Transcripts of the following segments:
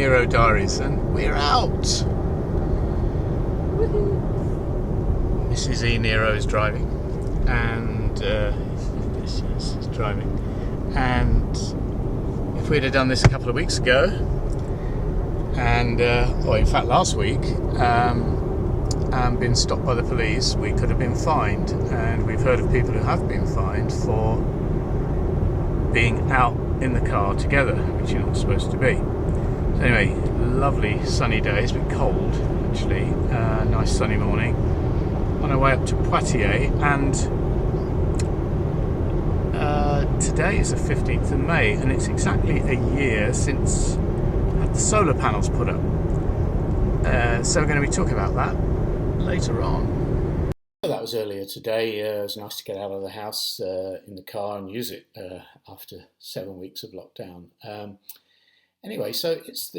e-Niro Diaries, and we're out. Mrs. e-Niro is driving, and she's driving. And if we'd have done this a couple of weeks ago, and or in fact last week, and been stopped by the police, we could have been fined. And we've heard of people who have been fined for being out in the car together, which you're not supposed to be. So anyway, lovely sunny day. It's a bit cold actually. Nice sunny morning. On our way up to Poitiers, and today is the 15th of May, and it's exactly a year since I had the solar panels put up. So we're going to be talking about that later on. That was earlier today. It was nice to get out of the house in the car and use it after 7 weeks of lockdown. Anyway, so it's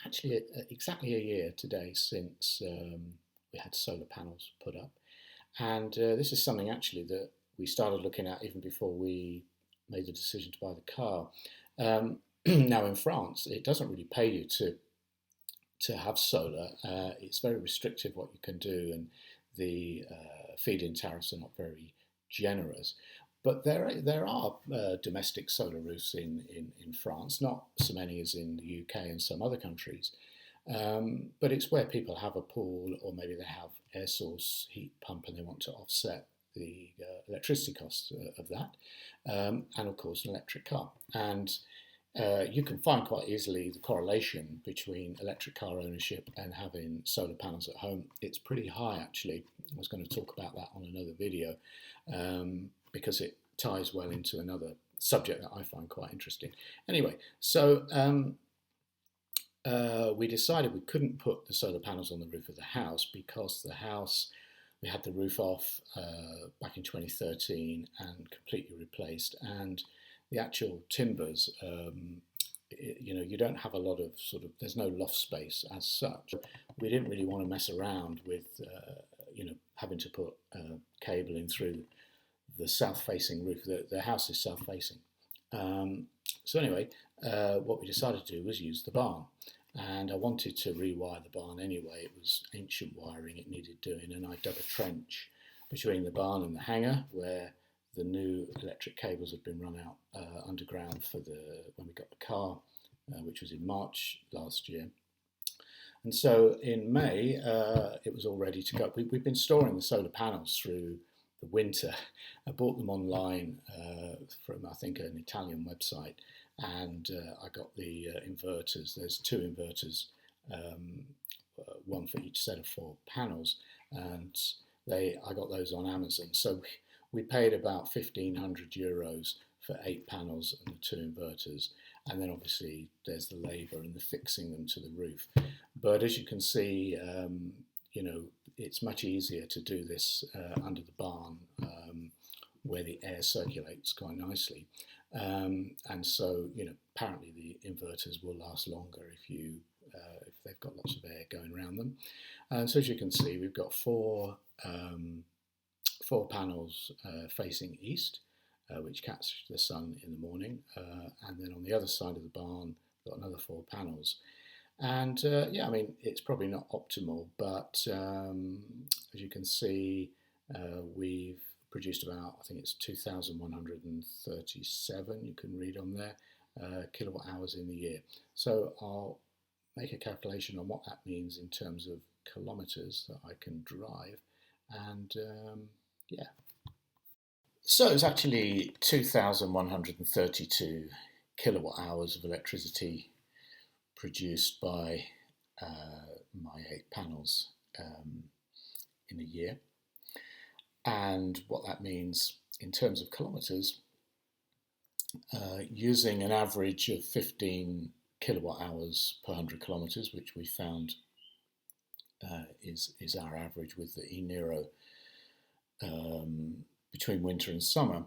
actually exactly a year today since we had solar panels put up, and this is something actually that we started looking at even before we made the decision to buy the car. Now in France, it doesn't really pay you to have solar. It's very restrictive what you can do, and the feed-in tariffs are not very generous. But there are domestic solar roofs in France, not so many as in the UK and some other countries. But it's where people have a pool, or maybe they have air source heat pump and they want to offset the electricity costs of that, and of course an electric car. And you can find quite easily the correlation between electric car ownership and having solar panels at home. It's pretty high actually. I was going to talk about that on another video because it ties well into another subject that I find quite interesting. Anyway, so we decided we couldn't put the solar panels on the roof of the house because the house, we had the roof off back in 2013 and completely replaced, and the actual timbers, you don't have a lot of there's no loft space as such. We didn't really want to mess around with, having to put cable in through the south-facing roof. The house is south-facing. So anyway, what we decided to do was use the barn. And I wanted to rewire the barn anyway. It was ancient wiring, it needed doing, and I dug a trench between the barn and the hangar where the new electric cables had been run out underground when we got the car, which was in March last year. And so in May, it was all ready to go. We've been storing the solar panels through the winter. I bought them online from, I think, an Italian website, and I got the inverters. There's two inverters, one for each set of 4 panels, and I got those on Amazon. So we paid about €1,500 for 8 panels and the 2 inverters, and then obviously there's the labour and the fixing them to the roof. But as you can see, it's much easier to do this under the barn, where the air circulates quite nicely, and so apparently the inverters will last longer if they've got lots of air going around them. And so as you can see, we've got 4 panels facing east, which catch the sun in the morning, and then on the other side of the barn, got another 4 panels. And it's probably not optimal, but as you can see, we've produced about, I think it's 2,137, you can read on there, kilowatt hours in the year. So I'll make a calculation on what that means in terms of kilometres that I can drive, and So it's actually 2,132 kilowatt hours of electricity produced by my 8 panels in a year. And what that means in terms of kilometres, using an average of 15 kilowatt hours per 100 kilometres, which we found is our average with the e-Niro between winter and summer,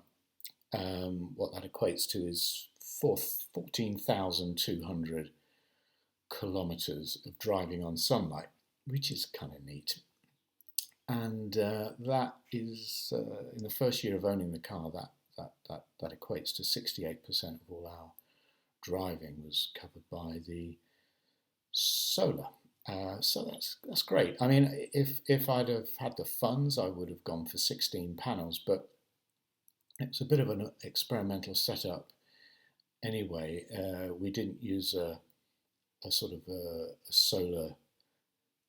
what that equates to is 14,200 kilometres of driving on sunlight, which is kind of neat. And that is, in the first year of owning the car, that equates to 68% of all our driving was covered by the solar. So that's great. I mean, if I'd have had the funds, I would have gone for 16 panels, but it's a bit of an experimental setup anyway. We didn't use a sort of a solar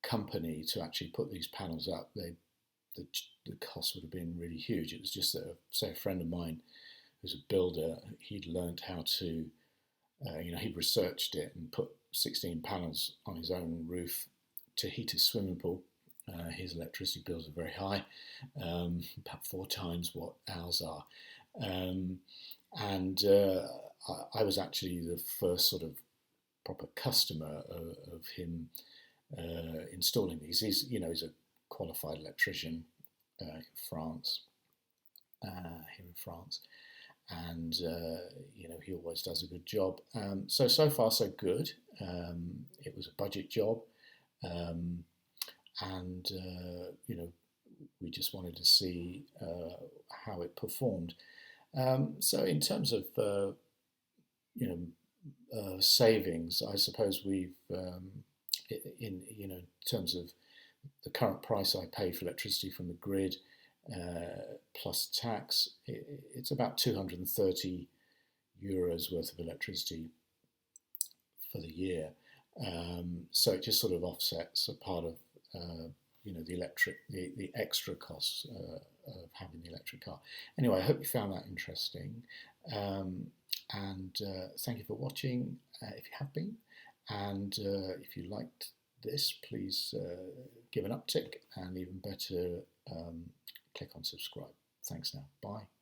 company to actually put these panels up. The, the cost would have been really huge. It was just that, say, a friend of mine who's a builder, he'd learned how to, he'd researched it and put 16 panels on his own roof to heat his swimming pool. His electricity bills are very high, about 4 times what ours are. And I was actually the first sort of proper customer of him installing these. He's a qualified electrician in France, here in France, and he always does a good job. So far so good. It was a budget job, and we just wanted to see how it performed. So in terms of savings, I suppose we've in terms of the current price I pay for electricity from the grid plus tax, it's about 230 euros worth of electricity for the year. So it just sort of offsets a part of the extra costs of having the electric car. Anyway, I hope you found that interesting, and thank you for watching if you have been, and if you liked this, please give an uptick, and even better, click on subscribe. Thanks now. Bye.